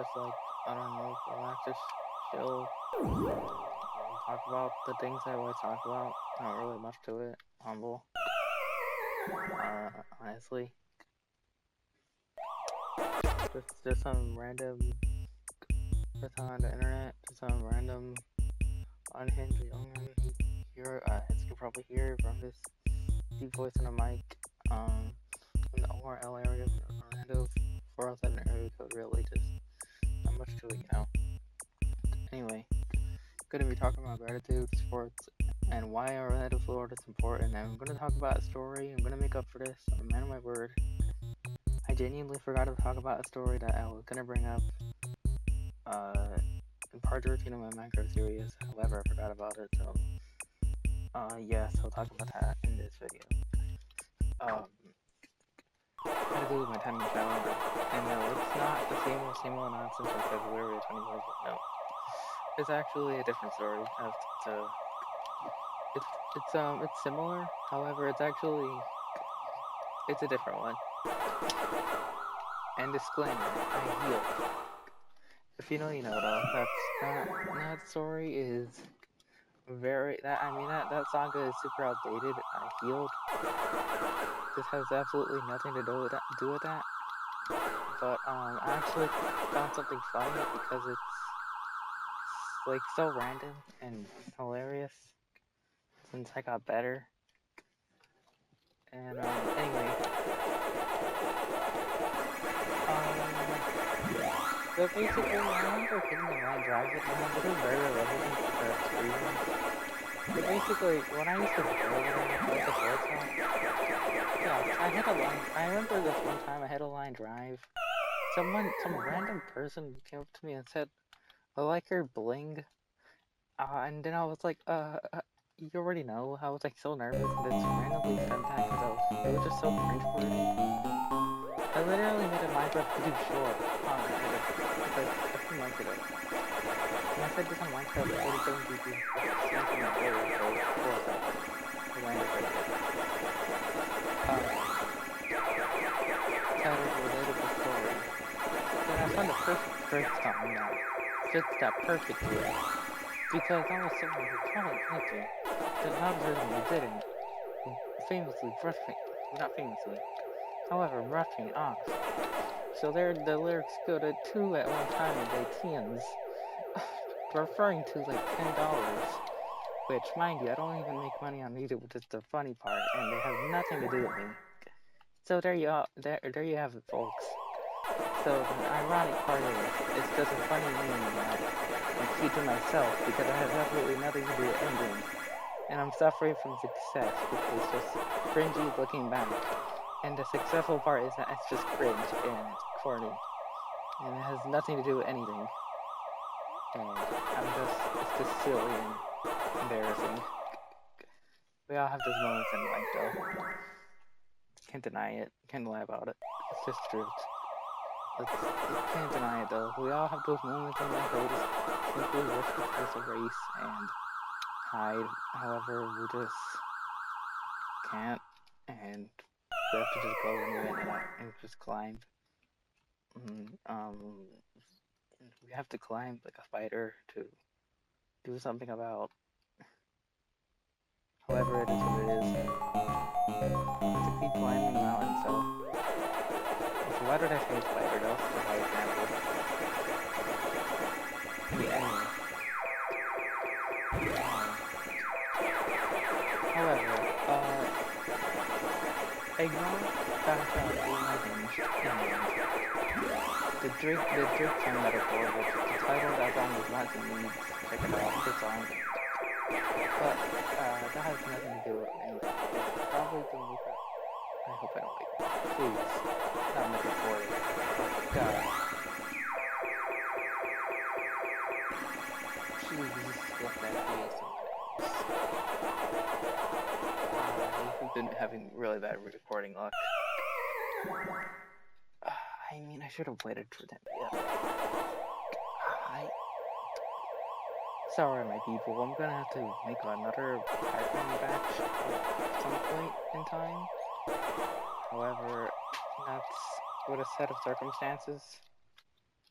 just like, I don't know, relax, just chill, talk about the things I always talk about. Not really much to it. Humble. Honestly. Just some random person on the internet, just some random unhinged young man here, as you can probably hear from this deep voice on the mic, in the ORL area of Orlando, 407 area code, really, just not much to it, you know. Anyway, gonna be talking about gratitude, sports, and why Orlando, Florida is important, and I'm gonna talk about a story. I'm gonna make up for this, I'm a man of my word. I genuinely forgot to talk about a story that I was gonna bring up, in part 13 of my Minecraft series. However, I forgot about it, so, yeah, so I'll talk about that in this video. Had to do with my time in calendar, and no, it's not the same old nonsense of February 2024, no. It's actually a different story. It's similar, however, it's a different one. And disclaimer, I healed. If you know, you know, though. That story is that saga is super outdated. I healed. This has absolutely nothing to do with that. But, I actually found something funny because it's like so random and hilarious since I got better. And anyway, so basically, I remember hitting the line drive with them. This is very relevant to the experience. But basically, when I used to go with the first time, I remember this one time I had a line drive. Some random person came up to me and said, I like your bling. And then I was like, you already know. I was like so nervous and just randomly said that because it was just so cringeworthy. I literally made a Minecraft video short like a few months ago. And I said this on Minecraft 47 GB. Something like that, so 4 seconds. I landed right there. Titled Relatable Story. Then I found the first time now. Fits that perfectly. Because I was someone who tried hunting. The algorithm didn't. Famously brushing. Not famously. However, brushing off. So the lyrics go to 2 at one time and they teens. Referring to like $10. Which, mind you, I don't even make money on YouTube, which is the funny part, and they have nothing to do with me. So there you have it, folks. So the ironic part is, it's just a funny meme that I keep to myself because I have absolutely nothing to do with ending. And I'm suffering from success, which is just cringy looking back. And the successful part is that it's just cringe and it's corny. And it has nothing to do with anything. And it's just silly and embarrassing. We all have those moments in life, though. Can't deny it. Can't lie about it. It's just truth. You can't deny it, though. We all have those moments in life where we just simply wish it was a race and hide. However, we just can't, and we have to just go anyway and just climb. We have to climb like a fighter to do something about. However, it is what it is. To keep climbing the mountain, so why did I say spider? That was just a high example. Anyway. However, ignore that the Drake song metaphor, which the title that song is Wants and Needs. Check it out, good song. But, that has nothing to do with anything. Probably the makeup. I hope I don't make it. Please. Not metaphoric. Oh, God. Please let that be someone else. We've been having really bad recording luck. I mean, I should have waited for them. Yeah. Sorry, my people. I'm gonna have to make another Pacman batch at some point in time. However, that's with a set of circumstances.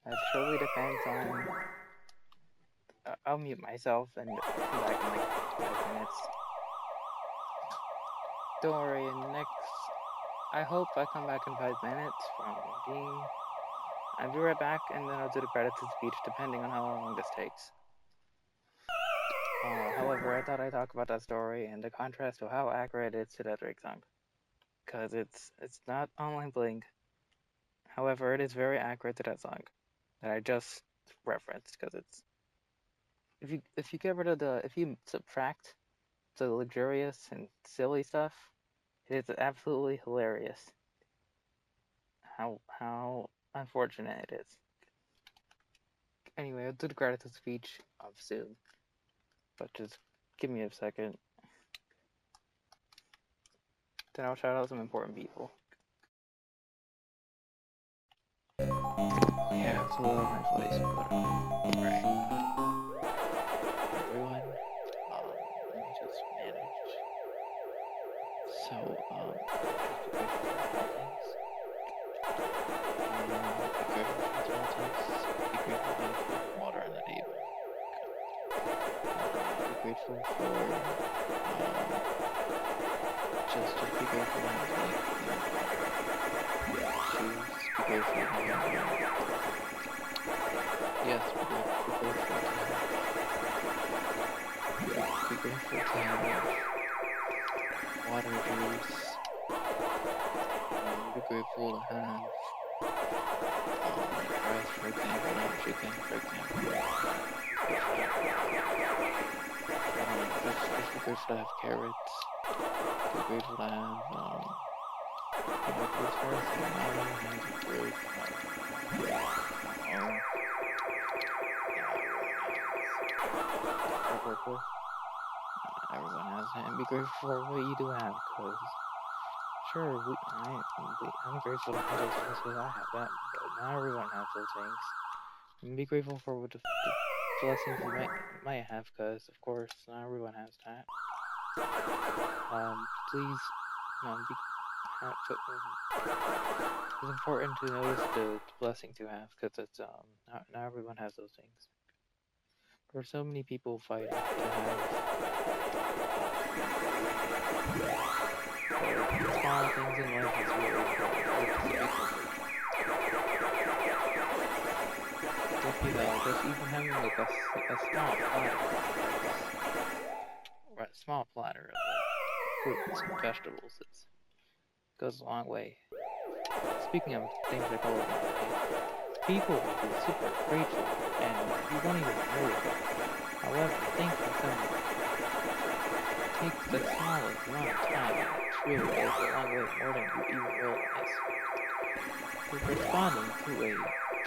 It surely depends on. I'll mute myself and come back in like 5 minutes. Don't worry, I hope I come back in 5 minutes from being. I'll be right back, and then I'll do the gratitude speech depending on how long this takes. However, I thought I'd talk about that story and the contrast to how accurate it is to that Drake song. Because it's not online bling. However, it is very accurate to that song that I just referenced, because it's if you get rid of if you subtract the luxurious and silly stuff, it is absolutely hilarious. How unfortunate it is. Anyway, I'll do the gratitude speech soon, but just give me a second. Then I'll shout out some important people. Yeah, it's a little my voice, but right. Everyone, let me just manage. So, be grateful for small things. Be grateful for water on the table. Be grateful for just be grateful to have like shoes. Be grateful to have yes. Be grateful to have water, juice. Be grateful to have rice, for example, not chicken, for example. Just be grateful to have carrots. Be grateful to have this person now has a good everyone has it, and be grateful for what you do have, because sure, I'm grateful to have those things because I have that, but not everyone has those things. And be grateful for what the blessings you might have, because of course not everyone has that. Please, it's important to notice the blessings you have, because it's not everyone has those things. There are so many people fighting to have small things in life is really important. Just even having like a small platter of like fruits and vegetables goes a long way. Speaking of things that go a long way, people will be super grateful and you won't even know it. However, thank you so much. Take the smallest amount of time and it really goes a long way, more than you even realize. Because responding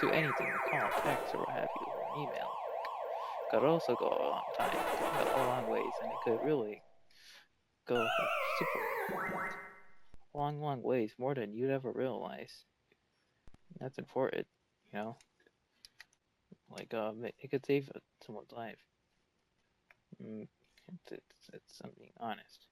to anything, a call, text, or what have you, or an email, could also go a long ways, and it could really go super long ways, more than you'd ever realize. That's important, you know. Like it could save someone's life. It's something honest.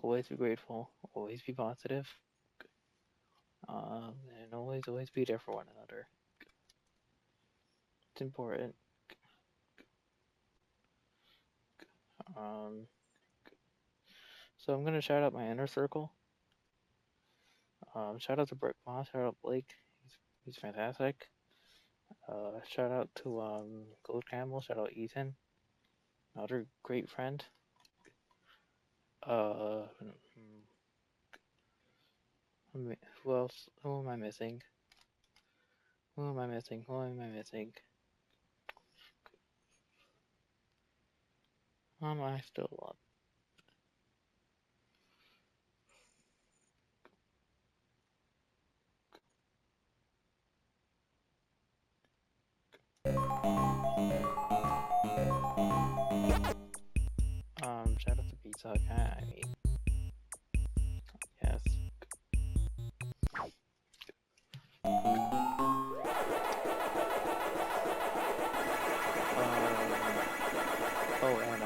Always be grateful. Always be positive. And always be there for one another. It's important. So I'm gonna shout out my inner circle. Shout out to Brick Moss. Shout out Blake. He's fantastic. Shout out to Gold Camel. Shout out Ethan. Another great friend. Who else? Who am I missing? Who am I missing? Who am I missing? Who am I still on? Shout out to Pizza Hut. I mean, yes. Oh, and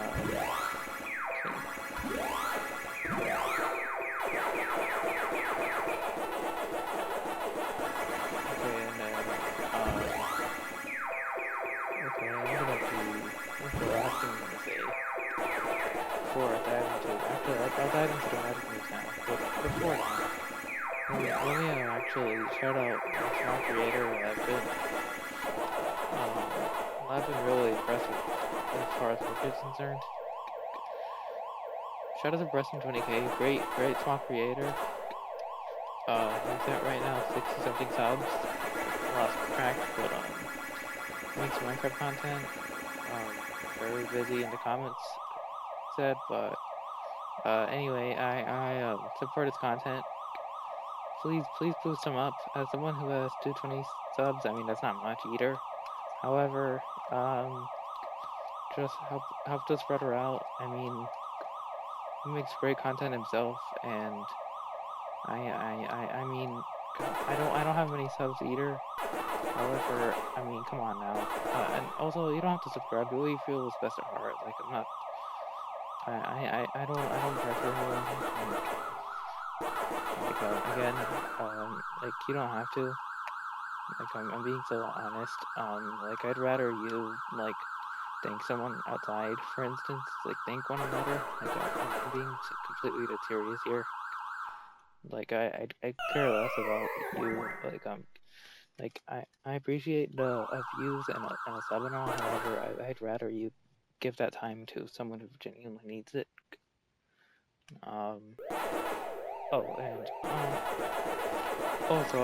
I'll dive into the magic news now. But before that, let me actually shout out my small creator. I've been really impressed with as far as work is concerned. Shout out to Preston20k, great small creator. He's at right now 60 something subs. Lost track, but makes Minecraft content. Very busy in the comments said, but anyway, I support his content. Please boost him up. As someone who has 220 subs, I mean that's not much either. However, just help this brother out. I mean, he makes great content himself, and I mean, I don't have many subs either. However, I mean, come on now. And also, you don't have to subscribe. Do what you feel is best at heart. Like, I'm not. I don't pressure anyone. Like, again, like, you don't have to. Like, I'm being so honest. Like, I'd rather you, like, thank someone outside, for instance. Like, thank one another. Like, I'm being completely serious here. Like, I care less about you. Like, I appreciate the views and a sub and all. However, I'd rather you give that time to someone who genuinely needs it. Also,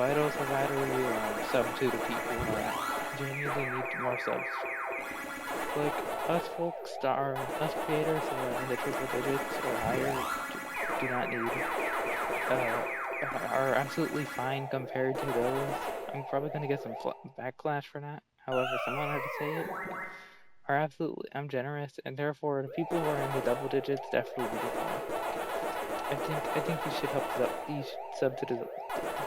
I'd also rather you sub to the people that genuinely need more subs. Like, us folks that are, us creators who are in the triple digits or higher do not need, are absolutely fine compared to those. I'm probably gonna get some backlash for that. However, someone had to say it. Are absolutely, I'm generous, and therefore the people who are in the double digits definitely need it more. I think you should sub to the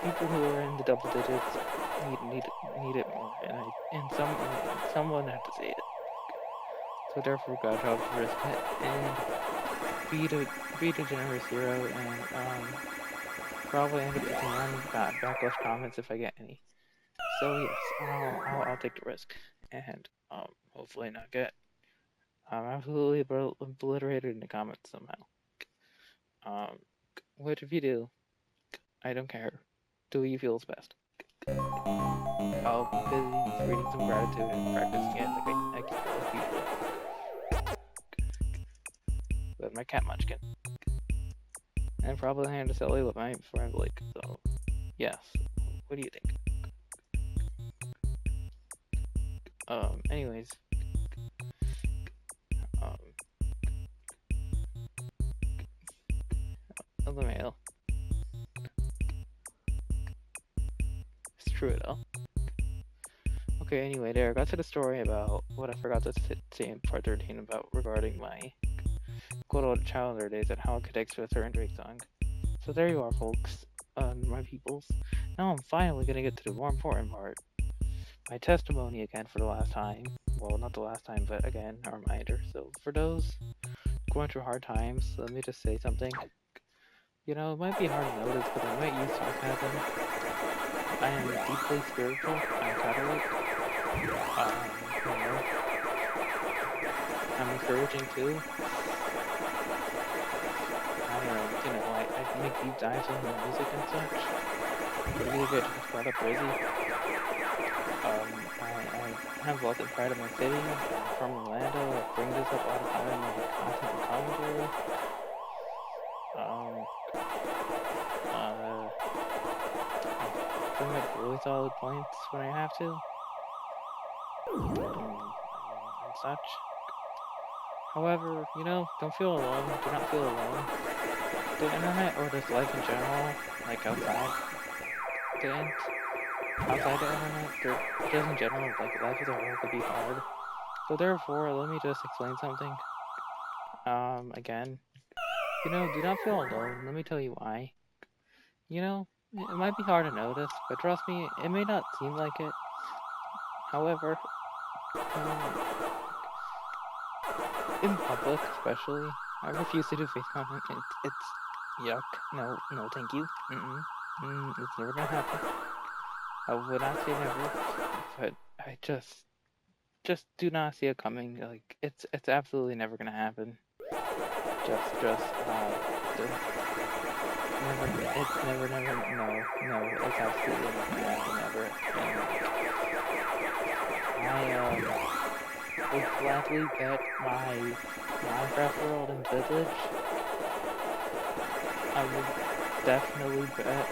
people who are in the double digits need it more, and someone had to say it. So therefore, godchild risk it and be the generous hero, and probably end up getting one backlash comments if I get any. So yes, I'll take the risk, and hopefully not get absolutely obliterated in the comments somehow. Which if you do, I don't care. Do what you feel is best. I'll be busy reading some gratitude and practicing it like I keep it like usual. With my cat munchkin. And probably hand to Sally with my friend Blake, so yes. What do you think? Anyways. The mail. It's true though. Okay, anyway, there, I got to the story about what I forgot to say in part 13 about regarding my good old childhood days and how I could exit a certain Drake song. So there you are, folks, my peoples. Now I'm finally gonna get to the more important part. My testimony again for the last time. Well, not the last time, but again, a reminder. So for those going through hard times, let me just say something. You know, it might be hard to notice, but I might use sarcasm. I am deeply spiritual. I'm Catholic. You know, I'm encouraging too. I make deep dives into music and such. But really get brought up busy. I have lots of pride in my city. I'm from Orlando. I bring this up all the time in my content and commentary. I bring up really solid points when I have to. And such. However, you know, don't feel alone. Do not feel alone. The internet, or just life in general, like outside the internet, just in general, like life as a whole could be hard. So therefore, let me just explain something. Again, you know, do not feel alone. Let me tell you why. You know, it might be hard to notice, but trust me, it may not seem like it. However, in public especially, I refuse to do face content. It's yuck. No, thank you. It's never gonna happen. I would not say never, but I just do not see it coming. Like, it's absolutely never gonna happen. it's never, no, it's absolutely never. And I would gladly bet my Minecraft world and village. I would definitely bet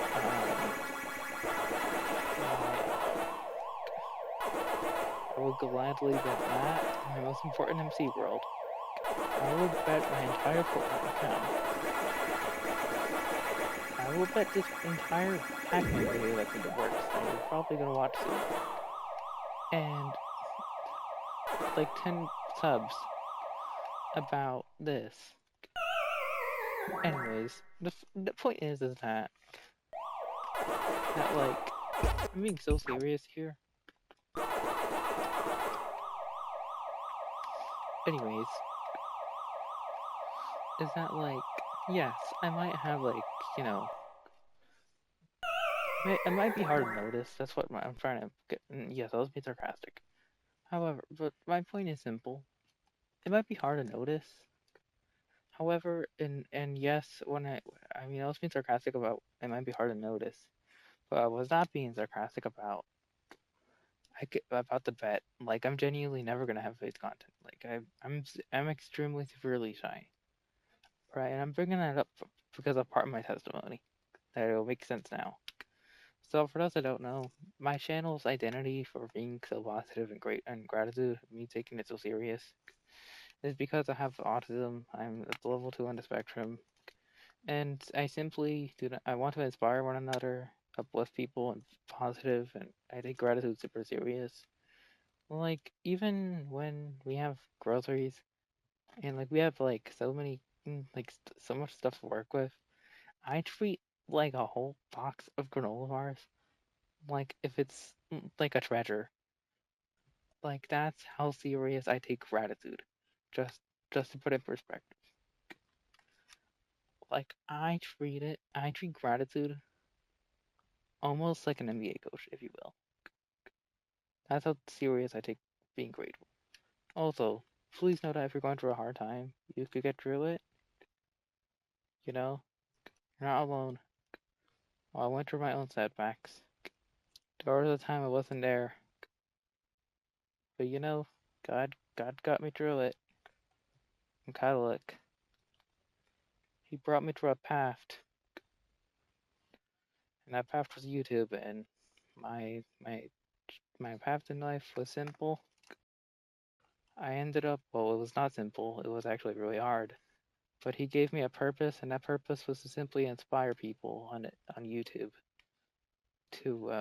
I would gladly bet that my most important MC world. I would bet my entire Fortnite account. I will bet this entire Pacman video that's in the works that you're probably gonna watch soon. And like 10 subs about this. Anyways, the point is that like, I'm being so serious here. Anyways, is that like, yes, I might have like, you know, it might be hard to notice. That's what I'm trying to get. Yes, I was being sarcastic. However, but my point is simple. It might be hard to notice. However, and yes, when I mean, I was being sarcastic about it might be hard to notice, but I was not being sarcastic about the bet. Like, I'm genuinely never gonna have face content. Like, I'm extremely severely shy, right? And I'm bringing that up because of part of my testimony that it will make sense now. So for those that don't know, my channel's identity for being so positive and great and gratitude, me taking it so serious, is because I have autism. I'm at level 2 on the spectrum, and I simply I want to inspire one another, uplift people, and positive, and I take gratitude super serious. Like, even when we have groceries, and like we have like so many, so much stuff to work with, I treat like a whole box of granola bars like if it's like a treasure. Like, that's how serious I take gratitude. Just to put it in perspective. Like, I treat gratitude almost like an NBA coach, if you will. That's how serious I take being grateful. Also, please know that if you're going through a hard time, you could get through it. You know, you're not alone. I went through my own setbacks. There was a time I wasn't there. But you know, God got me through it. I'm Catholic. He brought me through a path. And that path was YouTube, and my path in life was simple. I ended up, well, it was not simple, it was actually really hard. But he gave me a purpose, and that purpose was to simply inspire people on YouTube to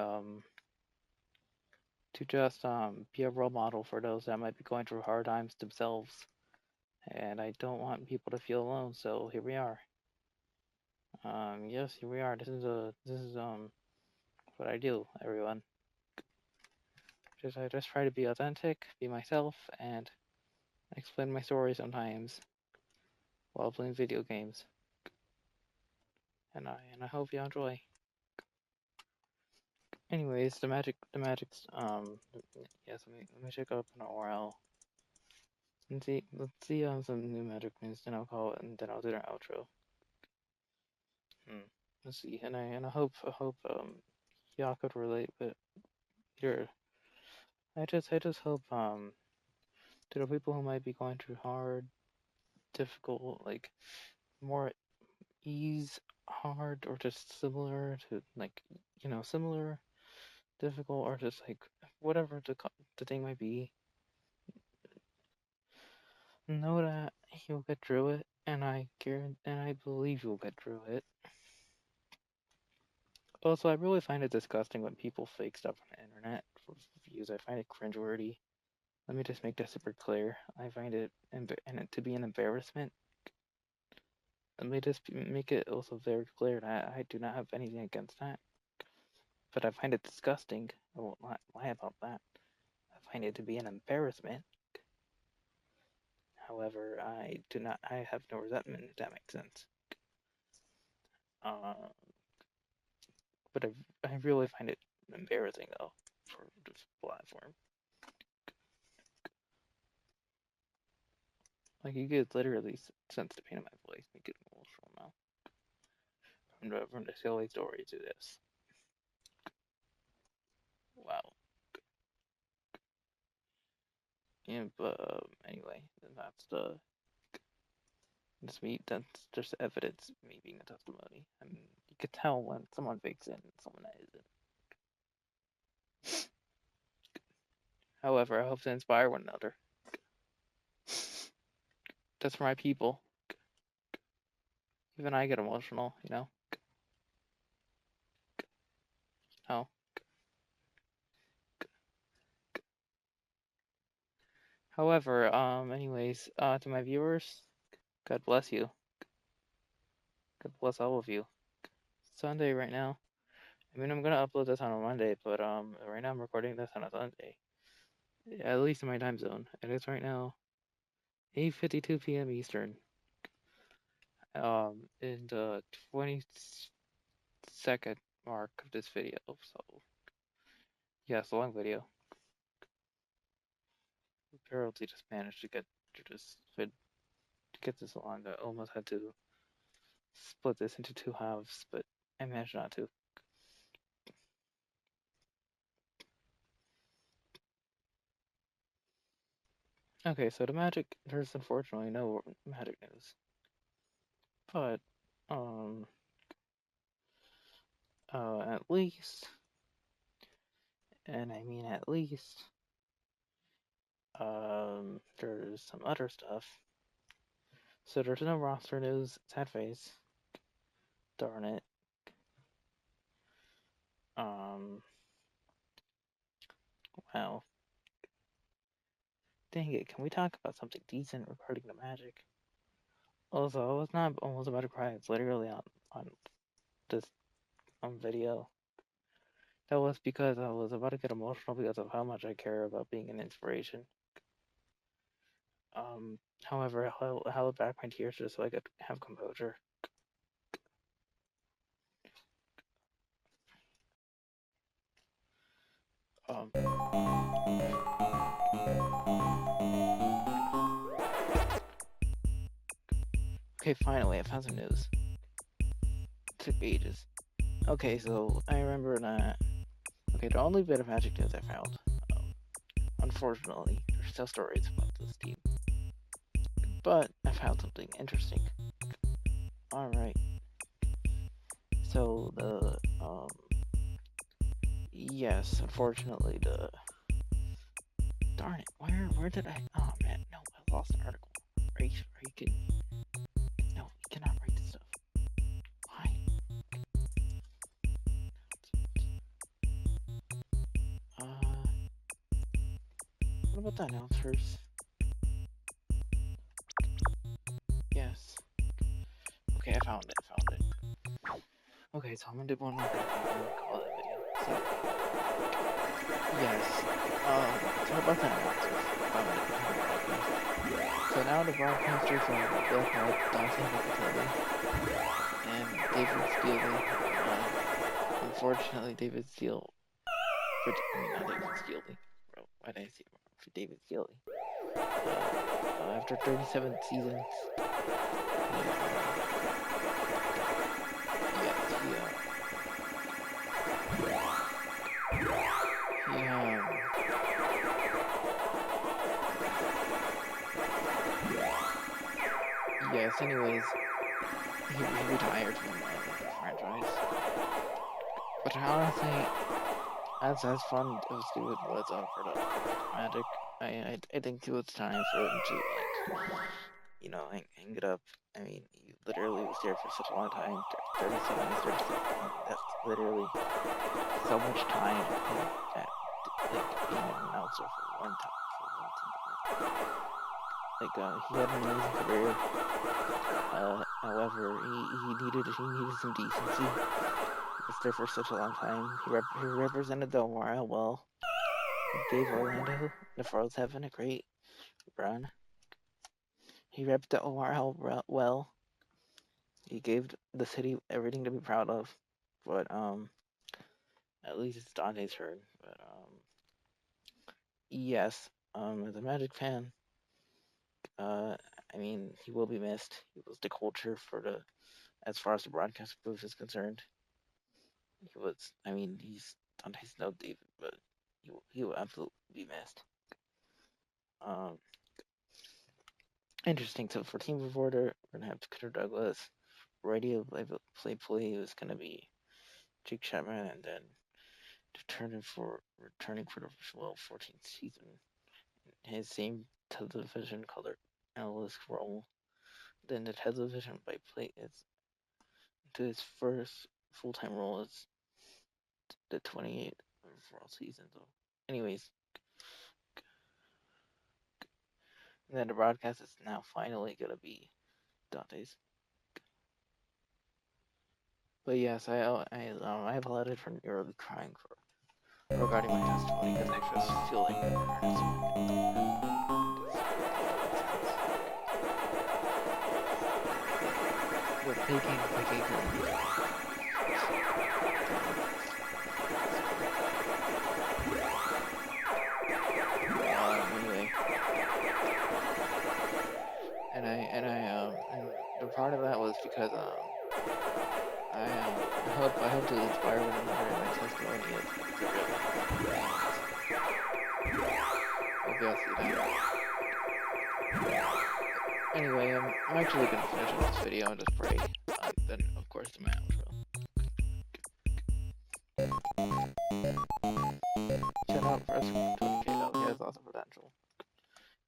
just be a role model for those that might be going through hard times themselves. And I don't want people to feel alone, so here we are. Yes, here we are. This is what I do, everyone. I just try to be authentic, be myself, and explain my story sometimes while playing video games. And I hope you enjoy. Anyways, the magic's yes, let me check up an URL. Let's see some new magic news, then I'll call it, and then I'll do an outro. Let's see, and I hope y'all could relate, but here I just hope to the people who might be going through hard, difficult, like more ease, hard, or just similar to, like, you know, similar, difficult, or just like whatever the thing might be, know that you'll get through it, and I believe you'll get through it. Also, I really find it disgusting when people fake stuff on the internet for views. I find it cringeworthy. Let me just make that super clear. I find it to be an embarrassment. Let me just make it also very clear that I do not have anything against that. But I find it disgusting. I won't lie about that. I find it to be an embarrassment. However, I have no resentment, if that makes sense. But I really find it embarrassing, though, for this platform. Like, you could literally sense the pain in my voice, make it emotional now. from the silly story to this. Wow. Yeah, but anyway, that's just evidence of me being a testimony. I mean, you could tell when someone fakes it and someone isn't. However, I hope to inspire one another. That's for my people. Even I get emotional, you know? Oh. However, anyways, to my viewers, God bless you. God bless all of you. Sunday right now. I mean, I'm gonna upload this on a Monday, but right now I'm recording this on a Sunday. At least in my time zone. It is right now 8:52 p.m. Eastern. In the 20-second mark of this video. So, yeah, it's a long video. Apparently, just managed to get this along. I almost had to split this into 2 halves, but I managed not to. Okay, so there's unfortunately no magic news. But, at least, and I mean at least, there's some other stuff. So there's no roster news, sad face. Darn it. Wow. Dang it, can we talk about something decent regarding the magic? Also, I was not almost about to cry. It's literally on this video. That was because I was about to get emotional because of how much I care about being an inspiration. However, I held back my tears just so I could have composure. Okay, finally, I found some news. It took ages. Okay, so I remember that. Okay, the only bit of magic news I found. Unfortunately, there's still stories about this team. But I found something interesting. Alright. So yes, unfortunately darn it, where did I, oh man, no, I lost an article. Are you kidding me? No, you cannot write this stuff. Why? What about the announcers? Yes. Okay, I found it. Okay, so I'm gonna do one more thing and call it a video. So, yes. So about the announcers. So now the broadcasters are Bill Hart, Dawson Makeitmagic, and David Steele. Unfortunately, David Steele. Not David Steele. Bro, why did I say for David Steele? After 37 seasons, yes, anyways, he retired from the franchise. But honestly, as fun as it was for the Magic, I think it was time for him to, like, you know, hang it up. I mean, he literally was there for such a long time, 37 years, that's literally so much time at, like, being an announcer for one team. Like, he had an amazing career. However, he needed some decency. He was there for such a long time. He represented the Omar well. He gave Orlando the Froze Heaven a great run. He repped the Omar well. He gave the city everything to be proud of. But at least it's Dante's turn. But yes, as a Magic fan, I mean, he will be missed. He was the culture for the as far as the broadcast booth is concerned. He was, I mean, he's Dante's no David, but he will absolutely be missed. Interesting. So for team reporter, we're gonna have Cutter Douglas. Radio play is gonna be Jake Chapman, and then returning for the 14th season, his same television color analyst role. Then the television by play is to his first full-time role as the 28th overall season. So, anyways, and then the broadcast is now finally gonna be Dante's. But yes, I applauded for nearly crying regarding my testimony because I just feel like we're taking anyway, and the part of that was because I hope to inspire one another in my testimony. Anyway, I'm actually gonna finish up this video and just pray. Then, of course, the my outro. Shout out for us from 20K though. He has lots of potential.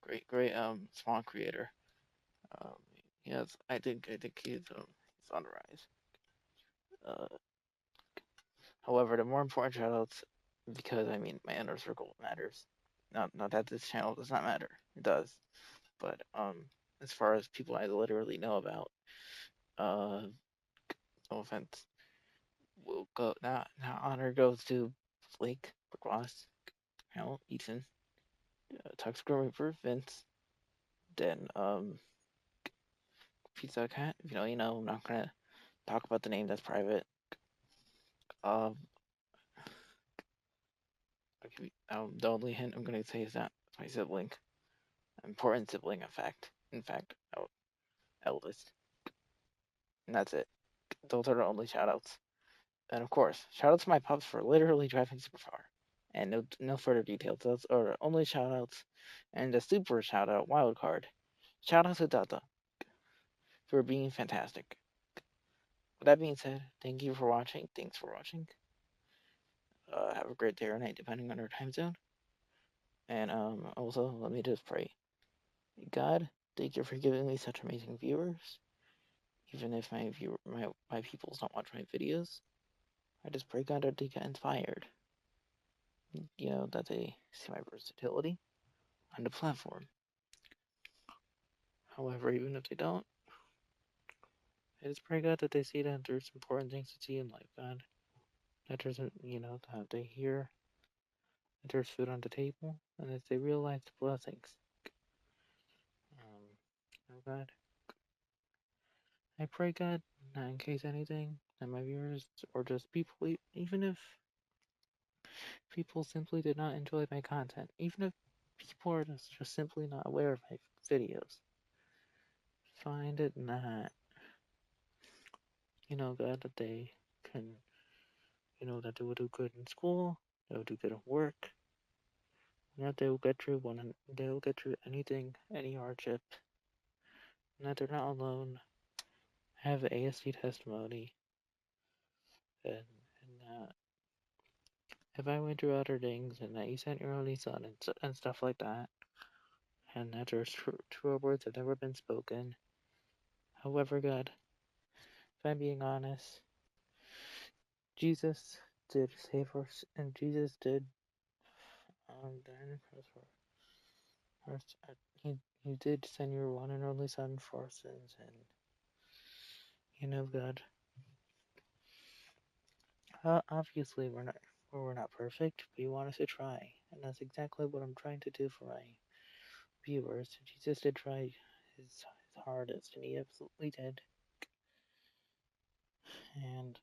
Great small creator. Yes, I think he's on the rise. However, the more important shoutouts, because I mean my inner circle matters. Not that this channel does not matter. It does. But as far as people I literally know about, no offense, will go now honor goes to Blake, Ross, Hal, Ethan, Toxic Reaper, Vince, then Pizza Cat. If you know, I'm not gonna talk about the name, that's private. The only hint I'm gonna say is that my sibling, important sibling, in fact, eldest, and that's it. Those are the only shoutouts. And of course, shoutouts to my pups for literally driving super far. And no further details. Those are the only shoutouts. And a super shoutout, wildcard. Shoutouts to Dada for being fantastic. With that being said, thank you for watching. Thanks for watching. Have a great day or night, depending on your time zone. And also, let me just pray. God, thank you for giving me such amazing viewers. Even if my people don't watch my videos, I just pray God that they get inspired. That they see my versatility on the platform. However, even if they don't, I just pray God that they see that there's important things to see in life, God. That there's, that they hear that there's food on the table, and that they realize the blessings. God, I pray, God, not in case anything, that my viewers, or just people, even if people simply did not enjoy my content, even if people are just simply not aware of my videos, find it not, God, that they can, that they will do good in school, they will do good at work, and that they will get through anything, any hardship, and that they're not alone, have ASD testimony, and that if I went through other things, and that you sent your only son, and stuff like that, and that there's truer words have never been spoken. However, God, if I'm being honest, Jesus did save us, and Jesus did he did send your one and only son for our sins, and God, obviously we're not perfect, but you want us to try, and that's exactly what I'm trying to do for my viewers. Jesus did try his hardest, and he absolutely did. And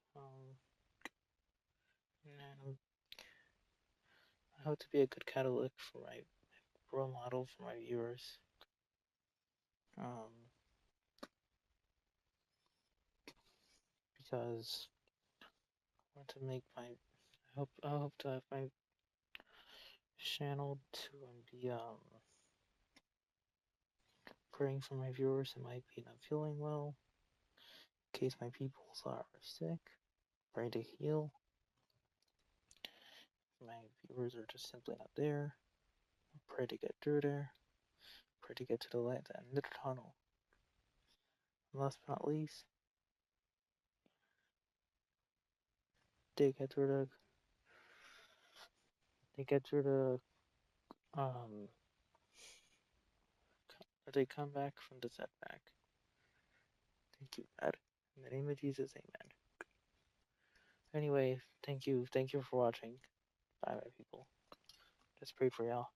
I hope to be a good Catholic for my role model for my viewers. because I want to make my. I hope to have my channel to be praying for my viewers who might be not feeling well, in case my peoples are sick, trying to heal. My viewers are just simply not there. Pray to get through there. Pray to get to the light at the end of the tunnel. And last but not least, they get through they come back from the setback. Thank you, God. In the name of Jesus, amen. Anyway, thank you for watching. Bye, my people. Just pray for y'all.